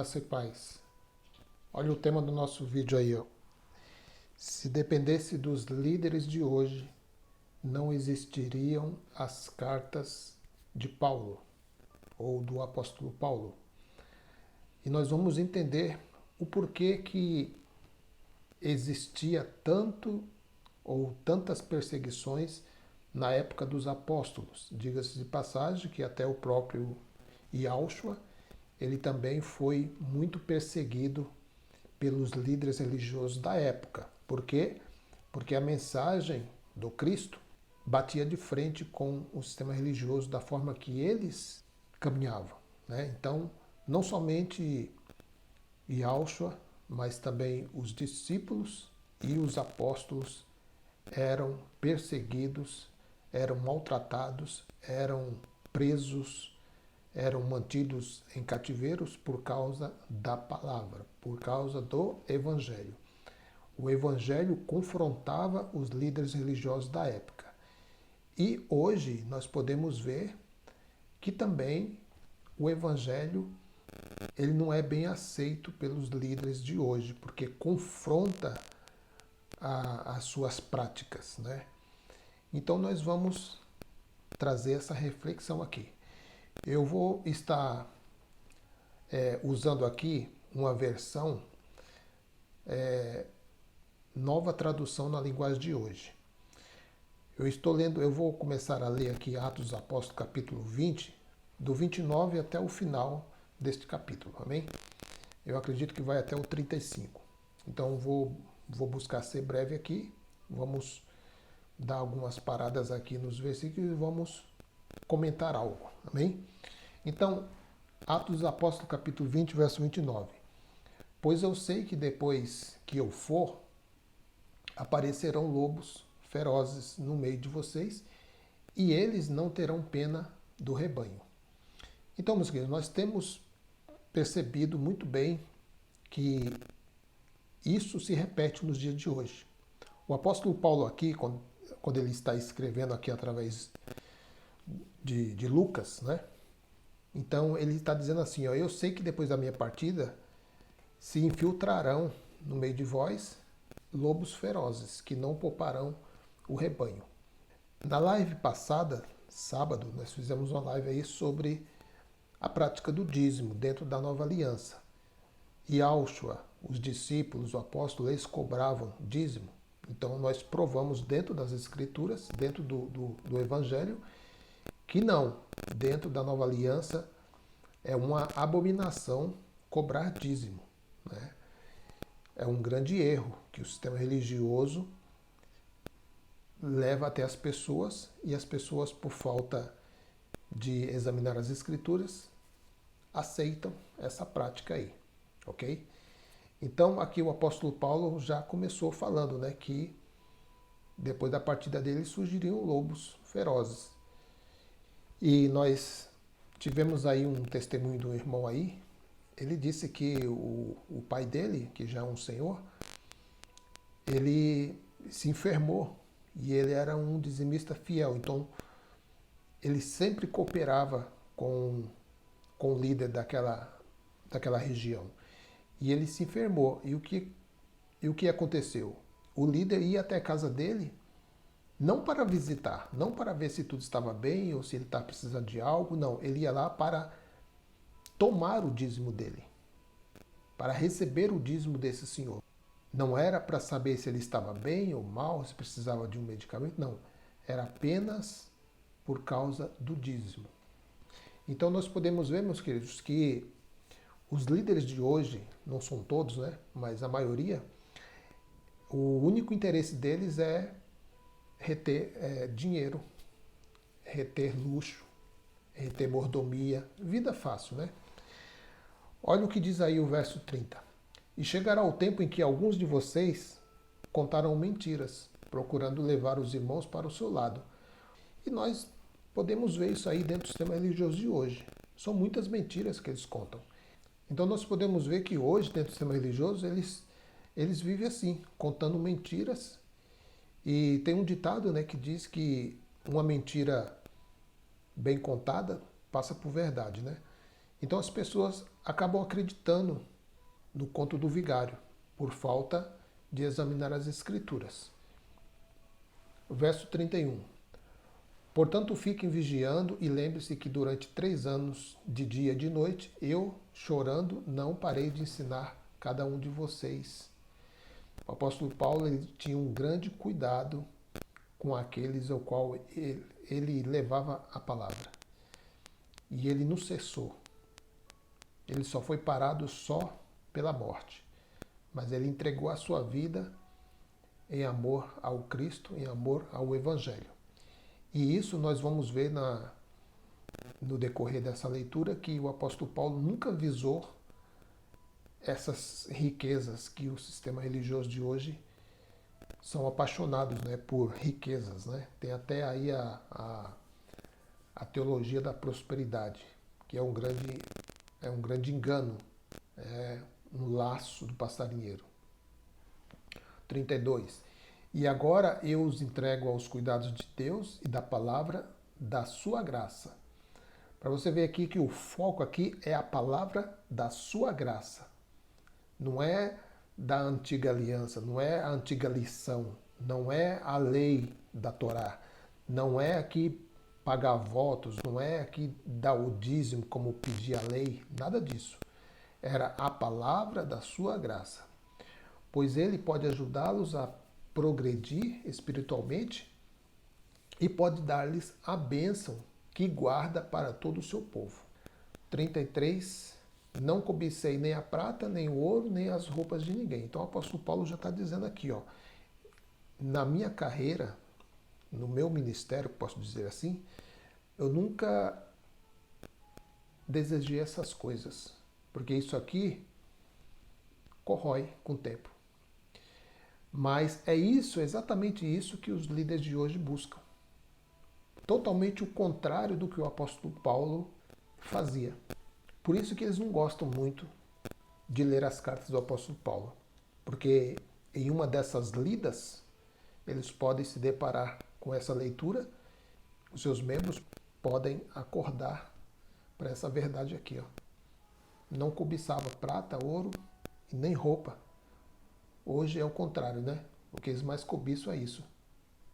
Graça e paz. Olha o tema do nosso vídeo aí, ó. Se dependesse dos líderes de hoje, não existiriam as cartas de Paulo, ou do apóstolo Paulo. E nós vamos entender o porquê que existia tanto ou tantas perseguições na época dos apóstolos. Diga-se de passagem que até o próprio Yahshua, ele também foi muito perseguido pelos líderes religiosos da época. Por quê? Porque a mensagem do Cristo batia de frente com o sistema religioso da forma que eles caminhavam, né? Então, não somente Yahshua, mas também os discípulos e os apóstolos eram perseguidos, eram maltratados, eram presos, eram mantidos em cativeiros por causa da palavra, por causa do Evangelho. O Evangelho confrontava os líderes religiosos da época. E hoje nós podemos ver que também o Evangelho ele não é bem aceito pelos líderes de hoje, porque confronta as suas práticas, né? Então nós vamos trazer essa reflexão aqui. Eu vou estar usando aqui uma versão nova tradução na linguagem de hoje. Eu vou começar a ler aqui Atos dos Apóstolos, capítulo 20, do 29 até o final deste capítulo, amém? Eu acredito que vai até o 35. Então vou buscar ser breve aqui, vamos dar algumas paradas aqui nos versículos e vamos comentar algo, amém? Então, Atos dos Apóstolos, capítulo 20, verso 29. Pois eu sei que depois que eu for, aparecerão lobos ferozes no meio de vocês, e eles não terão pena do rebanho. Então, meus queridos, nós temos percebido muito bem que isso se repete nos dias de hoje. O apóstolo Paulo aqui, quando ele está escrevendo aqui através de Lucas, né? Então ele está dizendo assim, ó, eu sei que depois da minha partida se infiltrarão no meio de vós lobos ferozes, que não pouparão o rebanho. Na live passada, sábado, nós fizemos uma live aí sobre a prática do dízimo dentro da nova aliança. E Yahshua, os discípulos, o apóstolo, eles cobravam dízimo. Então nós provamos dentro das escrituras, dentro do evangelho, que não, dentro da nova aliança é uma abominação cobrar dízimo, né? É um grande erro que o sistema religioso leva até as pessoas, e as pessoas, por falta de examinar as escrituras, aceitam essa prática aí, ok? Então aqui o apóstolo Paulo já começou falando, né, que depois da partida dele surgiriam lobos ferozes. E nós tivemos aí um testemunho do irmão aí. Ele disse que o pai dele, que já é um senhor, ele se enfermou e ele era um dizimista fiel. Então, ele sempre cooperava com o líder daquela região. E ele se enfermou. E o que aconteceu? O líder ia até a casa dele, não para visitar, não para ver se tudo estava bem ou se ele estava precisando de algo, não. Ele ia lá para tomar o dízimo dele, para receber o dízimo desse senhor. Não era para saber se ele estava bem ou mal, se precisava de um medicamento, não. Era apenas por causa do dízimo. Então nós podemos ver, meus queridos, que os líderes de hoje, não são todos, né, mas a maioria, o único interesse deles é reter dinheiro, reter luxo, reter mordomia, vida fácil, né? Olha o que diz aí o verso 30. E chegará o tempo em que alguns de vocês contarão mentiras, procurando levar os irmãos para o seu lado. E nós podemos ver isso aí dentro do sistema religioso de hoje. São muitas mentiras que eles contam. Então nós podemos ver que hoje, dentro do sistema religioso, eles vivem assim, contando mentiras. E tem um ditado, né, que diz que uma mentira bem contada passa por verdade, né? Então as pessoas acabam acreditando no conto do vigário, por falta de examinar as Escrituras. Verso 31. Portanto, fiquem vigiando e lembre-se que durante 3 anos, de dia e de noite, eu, chorando, não parei de ensinar cada um de vocês. O apóstolo Paulo ele tinha um grande cuidado com aqueles ao qual ele levava a palavra. E ele não cessou. Ele só foi parado só pela morte. Mas ele entregou a sua vida em amor ao Cristo, em amor ao Evangelho. E isso nós vamos ver no decorrer dessa leitura, que o apóstolo Paulo nunca visou essas riquezas que o sistema religioso de hoje são apaixonados, né, por riquezas. Né? Tem até aí a teologia da prosperidade, que é um grande engano, é um laço do passarinheiro. 32. E agora eu os entrego aos cuidados de Deus e da palavra da sua graça. Para você ver aqui que o foco aqui é a palavra da sua graça. Não é da antiga aliança, não é a antiga lição, não é a lei da Torá, não é aqui pagar votos, não é aqui dar o dízimo como pedia a lei, nada disso. Era a palavra da sua graça. Pois ele pode ajudá-los a progredir espiritualmente e pode dar-lhes a bênção que guarda para todo o seu povo. 33. Não cobicei nem a prata, nem o ouro, nem as roupas de ninguém. Então o apóstolo Paulo já está dizendo aqui, ó, na minha carreira, no meu ministério, posso dizer assim, eu nunca desejei essas coisas, porque isso aqui corrói com o tempo. Mas é isso, exatamente isso que os líderes de hoje buscam. Totalmente o contrário do que o apóstolo Paulo fazia. Por isso que eles não gostam muito de ler as cartas do apóstolo Paulo. Porque em uma dessas lidas, eles podem se deparar com essa leitura, os seus membros podem acordar para essa verdade aqui. Ó. Não cobiçava prata, ouro e nem roupa. Hoje é o contrário, né? O que eles mais cobiçam é isso.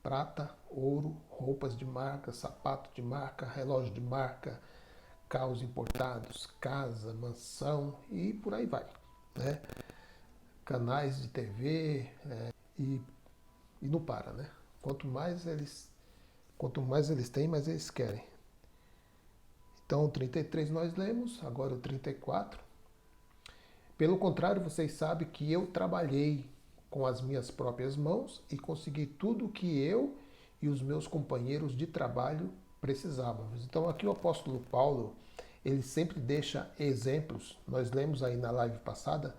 Prata, ouro, roupas de marca, sapato de marca, relógio de marca, carros importados, casa, mansão e por aí vai. Né? Canais de TV e não para, né? Quanto mais eles têm, mais eles querem. Então o 33 nós lemos, agora o 34. Pelo contrário, vocês sabem que eu trabalhei com as minhas próprias mãos e consegui tudo o que eu e os meus companheiros de trabalho precisávamos. Então aqui o apóstolo Paulo, ele sempre deixa exemplos. Nós lemos aí na live passada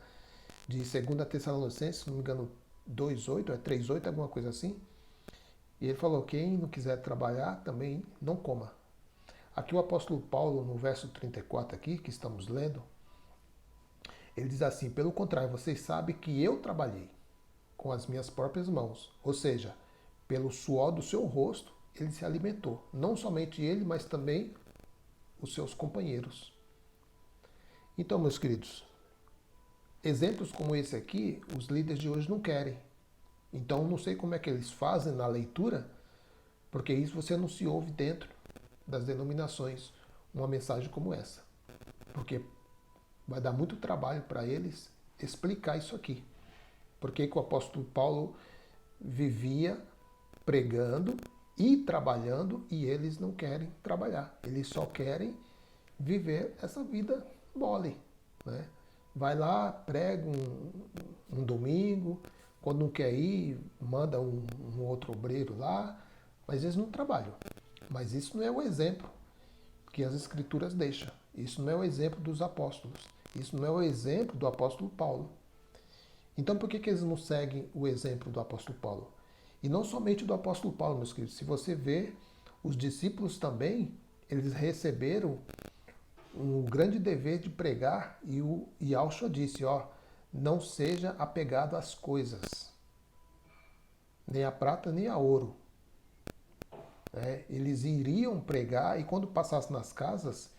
de 2 Tessalonicenses, se não me engano, 2:8, é 3:8, alguma coisa assim. E ele falou, quem não quiser trabalhar, também não coma. Aqui o apóstolo Paulo, no verso 34 aqui, que estamos lendo, ele diz assim, pelo contrário, vocês sabem que eu trabalhei com as minhas próprias mãos, ou seja, pelo suor do seu rosto, ele se alimentou. Não somente ele, mas também os seus companheiros. Então, meus queridos, exemplos como esse aqui, os líderes de hoje não querem. Então, não sei como é que eles fazem na leitura, porque isso você não se ouve dentro das denominações, uma mensagem como essa. Porque vai dar muito trabalho para eles explicar isso aqui. Porque o apóstolo Paulo vivia pregando e trabalhando e eles não querem trabalhar. Eles só querem viver essa vida mole. Né? Vai lá, prega um domingo, quando não quer ir, manda um outro obreiro lá, mas eles não trabalham. Mas isso não é o exemplo que as Escrituras deixam. Isso não é o exemplo dos apóstolos. Isso não é o exemplo do apóstolo Paulo. Então por que eles não seguem o exemplo do apóstolo Paulo? E não somente do apóstolo Paulo, meus queridos. Se você ver, os discípulos também, eles receberam um grande dever de pregar e Yahshua disse, ó, não seja apegado às coisas, nem a prata nem a ouro. Eles iriam pregar e quando passassem nas casas,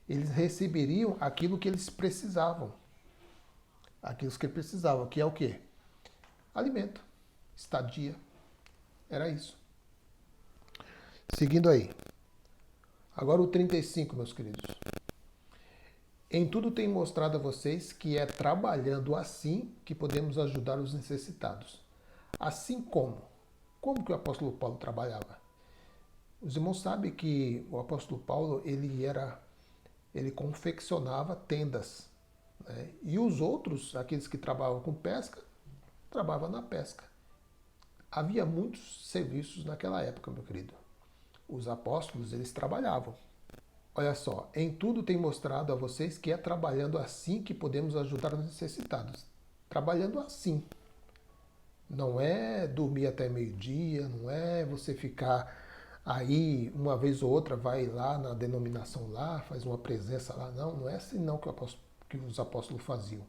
eles receberiam aquilo que eles precisavam. Aquilo que eles precisavam, que é o quê? Alimento, estadia. Era isso. Seguindo aí. Agora o 35, meus queridos. Em tudo tenho mostrado a vocês que é trabalhando assim que podemos ajudar os necessitados. Assim como? Como que o apóstolo Paulo trabalhava? Os irmãos sabem que o apóstolo Paulo, ele confeccionava tendas, né? E os outros, aqueles que trabalhavam com pesca, trabalhavam na pesca. Havia muitos serviços naquela época, meu querido. Os apóstolos, eles trabalhavam. Olha só, em tudo tem mostrado a vocês que é trabalhando assim que podemos ajudar os necessitados. Trabalhando assim. Não é dormir até meio-dia, não é você ficar aí uma vez ou outra, vai lá na denominação lá, faz uma presença lá. Não, não é assim não que os apóstolos faziam.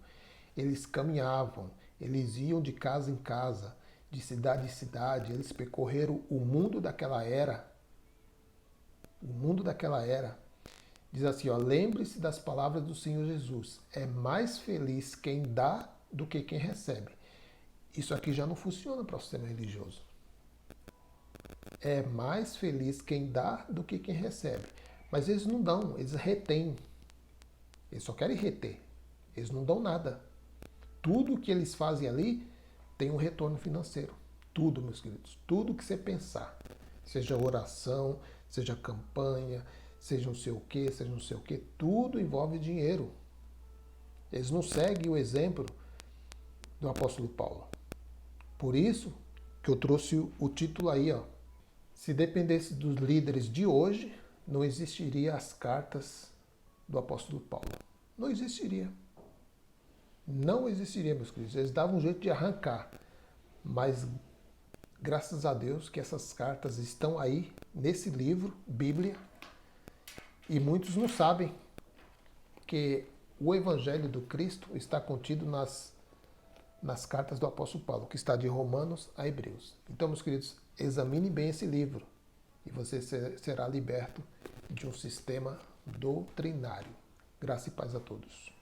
Eles caminhavam, eles iam de casa em casa, de cidade em cidade, eles percorreram o mundo daquela era. O mundo daquela era. Diz assim, ó, lembre-se das palavras do Senhor Jesus. É mais feliz quem dá do que quem recebe. Isso aqui já não funciona para o sistema religioso. É mais feliz quem dá do que quem recebe. Mas eles não dão, eles retêm. Eles só querem reter. Eles não dão nada. Tudo que eles fazem ali tem um retorno financeiro. Tudo, meus queridos. Tudo que você pensar. Seja oração, seja campanha, seja não sei o que, seja não sei o que, tudo envolve dinheiro. Eles não seguem o exemplo do apóstolo Paulo. Por isso que eu trouxe o título aí, ó. Se dependesse dos líderes de hoje, não existiria as cartas do apóstolo Paulo. Não existiria. Não existiria, meus queridos. Eles davam um jeito de arrancar. Mas graças a Deus que essas cartas estão aí nesse livro, Bíblia. E muitos não sabem que o Evangelho do Cristo está contido nas cartas do apóstolo Paulo, que está de Romanos a Hebreus. Então, meus queridos, examine bem esse livro e você será liberto de um sistema doutrinário. Graça e paz a todos.